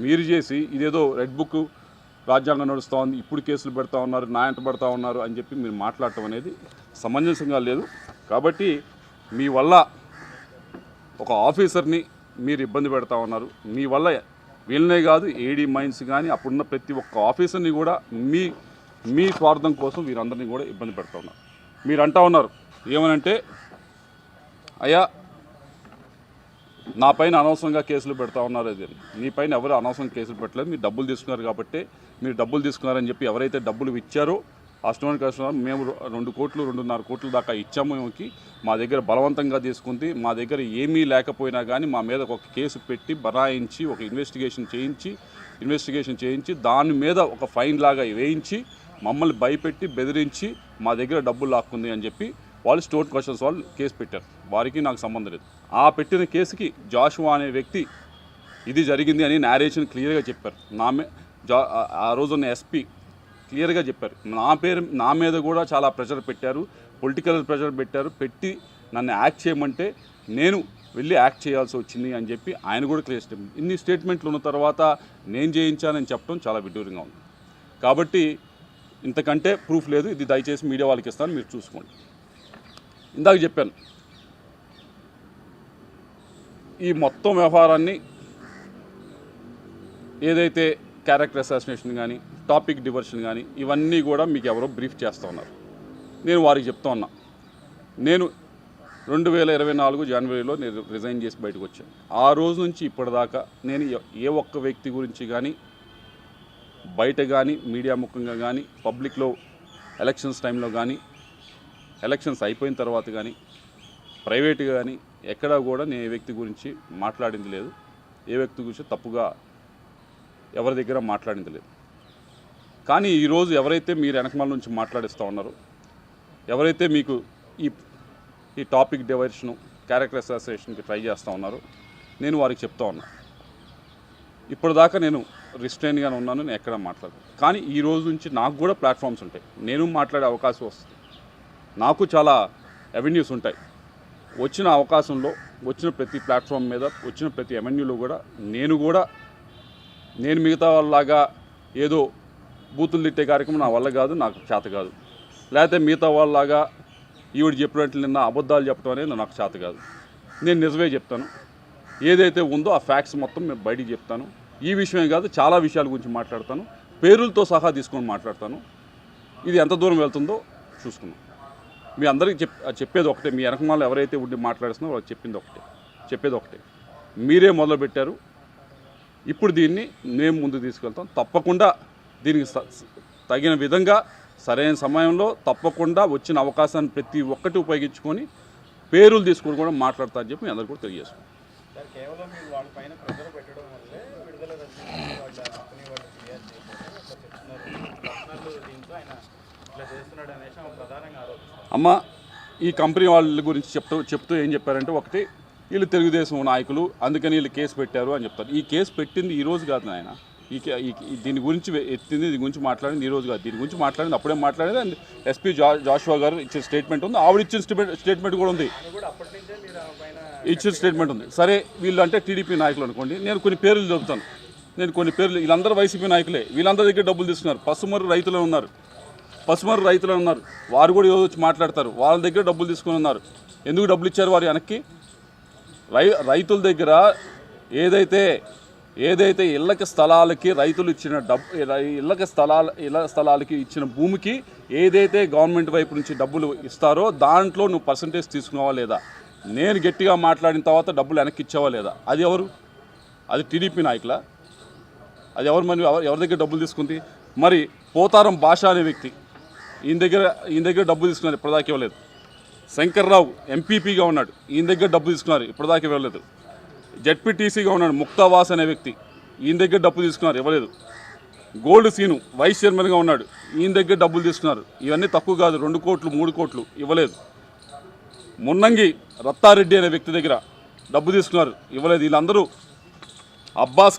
మీరు చేసి ఇదేదో రెడ్ బుక్ రాజ్యాంగం నడుస్తూ ఉంది, ఇప్పుడు కేసులు పెడతా ఉన్నారు, నా ఎంట పడతా ఉన్నారు అని చెప్పి మీరు మాట్లాడటం అనేది సమంజసంగా లేదు. కాబట్టి మీ వల్ల ఒక ఆఫీసర్ని మీరు ఇబ్బంది పెడతా ఉన్నారు. మీ వల్ల వీళ్ళనే కాదు, ఏడీ మైన్స్ కానీ అప్పుడున్న ప్రతి ఒక్క ఆఫీసర్ని కూడా మీ స్వార్థం కోసం వీరందరినీ కూడా ఇబ్బంది పెడతా ఉన్నారు. మీరు అంటా ఉన్నారు ఏమనంటే, అయ్యా నా పైన అనవసరంగా కేసులు పెడతా ఉన్నారు. అది మీ పైన ఎవరు అనవసరంగా కేసులు పెట్టలేదు, మీరు డబ్బులు తీసుకున్నారు కాబట్టి మీరు డబ్బులు తీసుకున్నారని చెప్పి ఎవరైతే డబ్బులు ఇచ్చారో ఆ స్టూడెంట్ కస్టమర్ మేము 2 కోట్లు 2.5 కోట్ల దాకా ఇచ్చాము. మేముకి మా దగ్గర బలవంతంగా తీసుకుంది, మా దగ్గర ఏమీ లేకపోయినా కానీ మా మీద ఒక కేసు పెట్టి బనాయించి ఒక ఇన్వెస్టిగేషన్ చేయించి దాని మీద ఒక ఫైన్ లాగా వేయించి మమ్మల్ని భయపెట్టి బెదిరించి మా దగ్గర డబ్బులు లాక్కుంది అని చెప్పి వాళ్ళు స్టూడెంట్ క్వశ్చన్స్ వాళ్ళు కేసు పెట్టారు. వారికి నాకు సంబంధం లేదు. ఆ పెట్టిన కేసుకి జాషువా అనే వ్యక్తి ఇది జరిగింది అని నేరేషన్ క్లియర్గా చెప్పారు. ఆ రోజున్న ఎస్పీ క్లియర్గా చెప్పారు. నా మీద కూడా చాలా ప్రెషర్ పెట్టారు, పొలిటికల్ ప్రెషర్ పెట్టి నన్ను యాక్ట్ చేయమంటే నేను వెళ్ళి యాక్ట్ చేయాల్సి వచ్చింది అని చెప్పి ఆయన కూడా క్లియర్ స్టేట్మెంట్. ఇన్ని స్టేట్మెంట్లు ఉన్న తర్వాత నేను చేయించానని చెప్పడం చాలా విడ్డూరంగా ఉంది. కాబట్టి ఇంతకంటే ప్రూఫ్ లేదు. ఇది దయచేసి మీడియా వాళ్ళకి ఇస్తాను, మీరు చూసుకోండి. ఇందాక చెప్పాను, ఈ మొత్తం వ్యవహారాన్ని ఏదైతే క్యారెక్టర్ అసాసినేషన్ కానీ టాపిక్ డివర్షన్ కానీ ఇవన్నీ కూడా మీకు ఎవరో బ్రీఫ్ చేస్తూ ఉన్నారు. నేను వారికి చెప్తా ఉన్నా, నేను 2024 జనవరిలో నేను రిజైన్ చేసి బయటకు వచ్చాను. ఆ రోజు నుంచి ఇప్పటిదాకా నేను ఏ ఒక్క వ్యక్తి గురించి కానీ బయట కానీ మీడియా ముఖంగా కానీ పబ్లిక్లో ఎలక్షన్స్ టైంలో కానీ ఎలక్షన్స్ అయిపోయిన తర్వాత కానీ ప్రైవేట్గా కానీ ఎక్కడా కూడా నేను ఏ వ్యక్తి గురించి మాట్లాడింది లేదు, ఏ వ్యక్తి గురించి తప్పుగా ఎవరి దగ్గర మాట్లాడింది లేదు. కానీ ఈరోజు ఎవరైతే మీరు వెనకమాల నుంచి మాట్లాడిస్తూ ఉన్నారో, ఎవరైతే మీకు ఈ టాపిక్ డైవర్షను క్యారెక్టర్ అసాసినేషన్కి ట్రై చేస్తూ ఉన్నారో, నేను వారికి చెప్తా ఉన్నా, ఇప్పటిదాకా నేను రిస్ట్రైన్గానే ఉన్నాను, నేను ఎక్కడ మాట్లాడను. కానీ ఈ రోజు నుంచి నాకు కూడా ప్లాట్ఫామ్స్ ఉంటాయి, నేను మాట్లాడే అవకాశం వస్తుంది, నాకు చాలా అవెన్యూస్ ఉంటాయి. వచ్చిన అవకాశంలో వచ్చిన ప్రతి ప్లాట్ఫామ్ మీద వచ్చిన ప్రతి అవెన్యూలో కూడా నేను మిగతా వాళ్ళలాగా ఏదో బూతులు తిట్టే కార్యక్రమం నా వల్ల కాదు, నాకు చేత కాదు. లేకపోతే మిగతా వాళ్ళలాగా ఈవిడ చెప్పినట్లు నిన్న అబద్ధాలు చెప్పడం అనేది నాకు చేత కాదు. నేను నిజమే చెప్తాను, ఏదైతే ఉందో ఆ ఫ్యాక్ట్స్ మొత్తం నేను బయటికి చెప్తాను. ఈ విషయమే కాదు, చాలా విషయాల గురించి మాట్లాడతాను, పేరులతో సహా తీసుకొని మాట్లాడతాను. ఇది ఎంత దూరం వెళ్తుందో చూసుకున్నాం. మీ అందరికీ చెప్పేది ఒకటే, మీ వెనకమాల ఎవరైతే ఉండి మాట్లాడుతున్నారో వాళ్ళకి చెప్పేది ఒకటే, మీరే మొదలుపెట్టారు, ఇప్పుడు దీన్ని మేము ముందు తీసుకెళ్తాం. తప్పకుండా దీనికి తగిన విధంగా సరైన సమయంలో తప్పకుండా వచ్చిన అవకాశాన్ని ప్రతి ఒక్కటి ఉపయోగించుకొని పేరులు తీసుకొని కూడా మాట్లాడతా అని చెప్పి మీ అందరూ కూడా తెలియజేసుకుంటాం. అమ్మ, ఈ కంపెనీ వాళ్ళ గురించి చెప్తూ ఏం చెప్పారంటే, ఒకటి వీళ్ళు తెలుగుదేశం నాయకులు అందుకని వీళ్ళు కేసు పెట్టారు అని చెప్తారు. ఈ కేసు పెట్టింది ఈరోజు కాదు నాయన, దీని గురించి ఎత్తింది, దీని గురించి మాట్లాడింది ఈరోజు కాదు, దీని గురించి మాట్లాడింది అప్పుడే మాట్లాడేది. అండ్ ఎస్పీ జాషువా గారు ఇచ్చిన స్టేట్మెంట్ ఉంది, ఆవిడ ఇచ్చిన స్టేట్మెంట్ కూడా ఉంది, ఇచ్చిన స్టేట్మెంట్ ఉంది. సరే, వీళ్ళు అంటే టీడీపీ నాయకులు అనుకోండి, నేను కొన్ని పేర్లు చెబుతాను. వీళ్ళందరూ వైసీపీ నాయకులే, వీళ్ళందరి దగ్గర డబ్బులు తీసుకున్నారు. పసుమర్రు రైతులు ఉన్నారు, వారు కూడా ఈరోజు వచ్చి మాట్లాడతారు, వాళ్ళ దగ్గర డబ్బులు తీసుకుని ఉన్నారు. ఎందుకు డబ్బులు ఇచ్చారు వారు వెనక్కి? రైతుల దగ్గర ఏదైతే ఇళ్ళకి స్థలాలకి రైతులు ఇచ్చిన ఇళ్ళ స్థలాలకి ఇచ్చిన భూమికి ఏదైతే గవర్నమెంట్ వైపు నుంచి డబ్బులు ఇస్తారో దాంట్లో నువ్వు పర్సంటేజ్ తీసుకున్నావా లేదా? నేను గట్టిగా మాట్లాడిన తర్వాత డబ్బులు వెనక్కి ఇచ్చావా లేదా? అది ఎవరు? అది టీడీపీ నాయకులా? అది ఎవరు? మరి ఎవరి దగ్గర డబ్బులు తీసుకుంది? మరి పోతారం భాష అనే వ్యక్తి ఈయన దగ్గర డబ్బులు తీసుకున్నారు, ఇప్పటిదాకా ఇవ్వలేదు. శంకర్రావు ఎంపీపీగా ఉన్నాడు, ఈయన దగ్గర డబ్బులు తీసుకున్నారు, ఇప్పటిదాకా ఇవ్వలేదు. జెడ్పీటీసీగా ఉన్నాడు ముక్తావాస్ అనే వ్యక్తి, ఈయన దగ్గర డబ్బులు తీసుకున్నారు, ఇవ్వలేదు. గోల్డ్ సీను వైస్ చైర్మన్గా ఉన్నాడు, ఈయన దగ్గర డబ్బులు తీసుకున్నారు. ఇవన్నీ తక్కువ కాదు, 2 కోట్లు 3 కోట్లు ఇవ్వలేదు. మున్నంగి రత్తారెడ్డి అనే వ్యక్తి దగ్గర డబ్బు తీసుకున్నారు, ఇవ్వలేదు. వీళ్ళందరూ అబ్బాస్